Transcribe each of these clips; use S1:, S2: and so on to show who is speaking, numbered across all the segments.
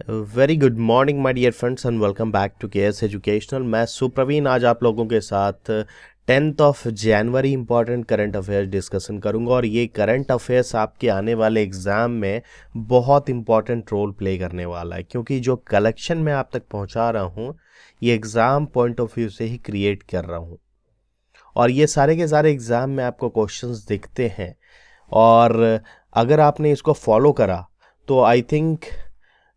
S1: Very good morning my dear friends and welcome back to KS educational. मैं सुप्रवीण आज आप लोगों के साथ 10th ऑफ जनवरी इंपॉर्टेंट करंट अफेयर्स डिस्कशन करूंगा और ये करंट अफेयर्स आपके आने वाले एग्ज़ाम में बहुत इंपॉर्टेंट रोल प्ले करने वाला है, क्योंकि जो कलेक्शन मैं आप तक पहुंचा रहा हूं ये एग्ज़ाम पॉइंट ऑफ व्यू से ही क्रिएट कर रहा हूं और ये सारे के सारे एग्ज़ाम में आपको क्वेश्चंस दिखते हैं और अगर आपने इसको फॉलो करा तो आई थिंक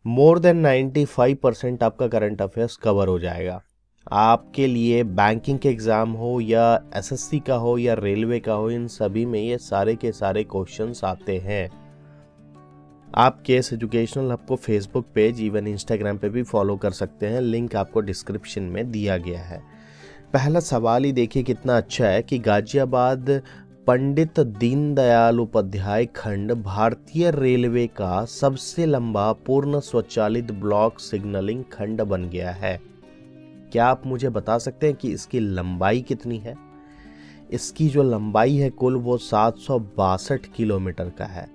S1: मोर देन 95% आपका करंट अफेयर्स कवर हो जाएगा। आपके लिए बैंकिंग के एग्ज़ाम हो या एसएससी का हो या रेलवे का हो, इन सभी में ये सारे के सारे क्वेश्चंस आते हैं। आप केएस एजुकेशनल हब को फेसबुक पेज इवन इंस्टाग्राम पे भी फॉलो कर सकते हैं, लिंक आपको डिस्क्रिप्शन में दिया गया है। पहला सवाल ही देखिए कितना अच्छा है कि गाजियाबाद पंडित दीनदयाल उपाध्याय खंड भारतीय रेलवे का सबसे लंबा पूर्ण स्वचालित ब्लॉक सिग्नलिंग खंड बन गया है। क्या आप मुझे बता सकते हैं कि इसकी लंबाई कितनी है? इसकी जो लंबाई है कुल वो 762 किलोमीटर का है।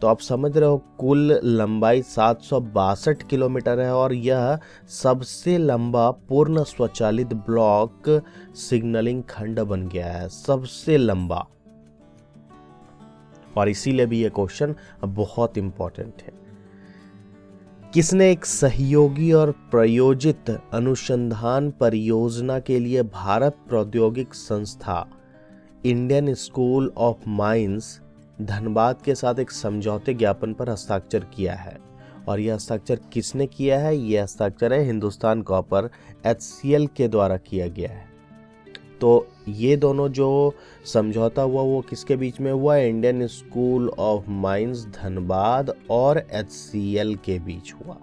S1: तो आप समझ रहे हो कुल लंबाई 762 किलोमीटर है और यह सबसे लंबा पूर्ण स्वचालित ब्लॉक सिग्नलिंग खंड बन गया है, सबसे लंबा। और इसीलिए भी यह क्वेश्चन बहुत इंपॉर्टेंट है। किसने एक सहयोगी और प्रायोजित अनुसंधान परियोजना के लिए भारत प्रौद्योगिक संस्था Indian school of mines Dhanbad के साथ एक समझौते ज्ञापन पर हस्ताक्षर किया है? और यह हस्ताक्षर किसने किया है? यह हस्ताक्षर है हिंदुस्तान कॉपर HCL के द्वारा किया गया है। तो ये दोनों जो समझौता हुआ वो किसके बीच में हुआ? Indian school of mines Dhanbad और HCL के बीच हुआ।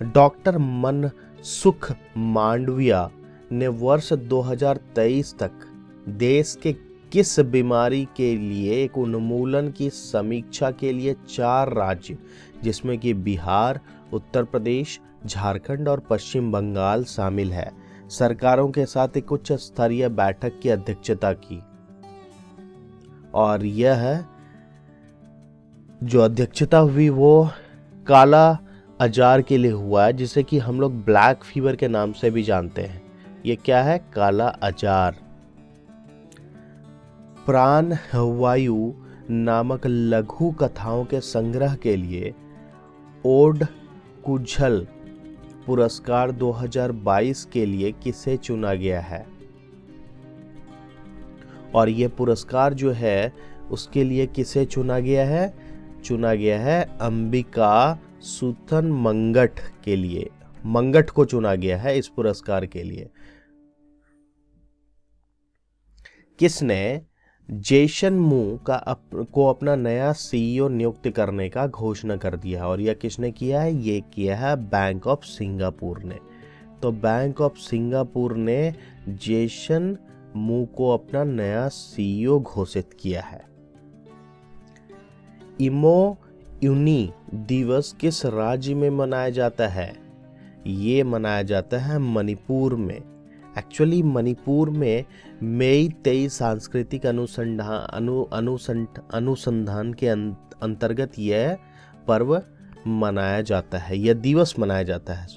S1: डॉक्टर मनसुख मांडविया ने वर्ष 2023 तक देश के किस बीमारी के लिए एक उन्मूलन की समीक्षा के लिए 4 राज्य जिसमें कि बिहार, उत्तर प्रदेश, झारखंड और पश्चिम बंगाल शामिल है, सरकारों के साथ एक उच्च स्तरीय बैठक की अध्यक्षता की? और यह जो अध्यक्षता हुई वो काला अजार के लिए हुआ है, जिसे कि हम लोग ब्लैक फीवर के नाम से भी जानते हैं। ये क्या है? काला अजार। प्राण वायु नामक लघु कथाओं के संग्रह के लिए ओड कुझल पुरस्कार 2022 के लिए किसे चुना गया है? और यह पुरस्कार जो है उसके लिए किसे चुना गया है? चुना गया है अंबिका सुतन मंगट के लिए। मंगट को चुना गया है इस पुरस्कार के लिए। किसने जेसन मू को अपना नया CEO नियुक्त करने का घोषणा कर दिया? और यह किसने किया है? ये किया है बैंक ऑफ सिंगापुर ने। तो बैंक ऑफ सिंगापुर ने जेसन मू को अपना नया CEO घोषित किया है। इमो यूनी दिवस किस राज्य में मनाया जाता है? ये मनाया जाता है मणिपुर में। एक्चुअली मणिपुर में मेइतेई सांस्कृतिक अनुसंधान के अंतर्गत यह पर्व मनाया जाता है, यह दिवस मनाया जाता है।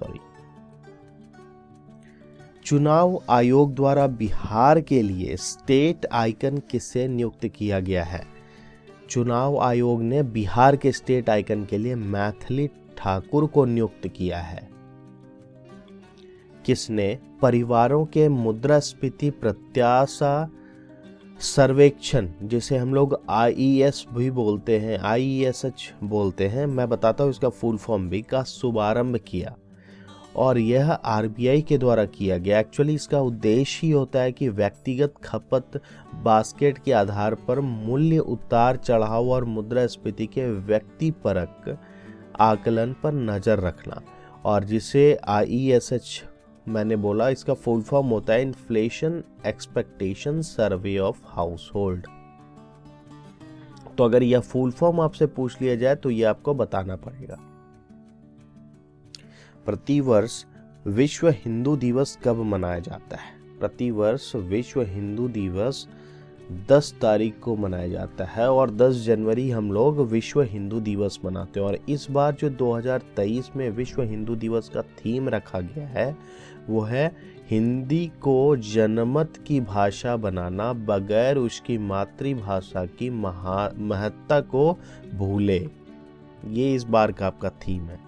S1: चुनाव आयोग द्वारा बिहार के लिए स्टेट आइकन किसे नियुक्त किया गया है? चुनाव आयोग ने बिहार के स्टेट आइकन के लिए मैथिली ठाकुर को नियुक्त किया है। किसने परिवारों के मुद्रास्फीति प्रत्याशा सर्वेक्षण, जिसे हम लोग IES भी बोलते हैं, IESH बोलते हैं, मैं बताता हूँ इसका फुल फॉर्म भी, का शुभारंभ किया? और यह RBI के द्वारा किया गया। एक्चुअली इसका उद्देश्य ही होता है कि व्यक्तिगत खपत बास्केट के आधार पर मूल्य उतार चढ़ाव और मुद्रास्फीति के व्यक्तिपरक आकलन पर नजर रखना। और जिसे IESH मैंने बोला, इसका फुल फॉर्म होता है inflation expectation survey of house hold. तो अगर यह फुल फॉर्म आपसे पूछ लिया जाए तो यह आपको बताना पड़ेगा। प्रतिवर्ष विश्व हिंदू दिवस कब मनाया जाता है? प्रतिवर्ष विश्व हिंदू दिवस 10 तारीख को मनाया जाता है और 10 जनवरी हम लोग विश्व हिंदू दिवस मनाते हैं। और इस बार जो 2023 में विश्व हिंदू दिवस का थीम रखा गया है वो है हिंदी को जनमत की भाषा बनाना बगैर उसकी मातृभाषा की महत्ता को भूले। ये इस बार का आपका थीम है।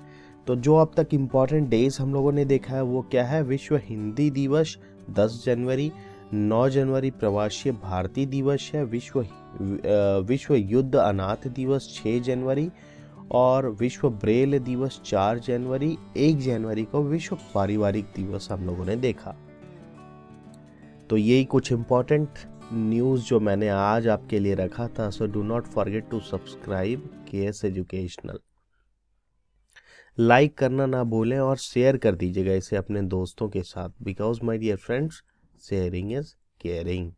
S1: तो जो अब तक इम्पॉर्टेंट डेज हम लोगों ने देखा है वो क्या है? विश्व हिंदी दिवस 10 जनवरी, 9 जनवरी प्रवासी भारतीय दिवस है, विश्व युद्ध अनाथ दिवस 6 जनवरी और विश्व ब्रेल दिवस 4 जनवरी, 1 जनवरी को विश्व पारिवारिक दिवस हम लोगों ने देखा। तो यही कुछ इम्पोर्टेंट न्यूज़ जो मैंने आज आपके लिए रखा था। So do not forget to subscribe KS educational. Like करना ना भूलें और शेयर कर दीजिएगा इसे अपने दोस्तों के साथ, because my dear friends, sharing is caring.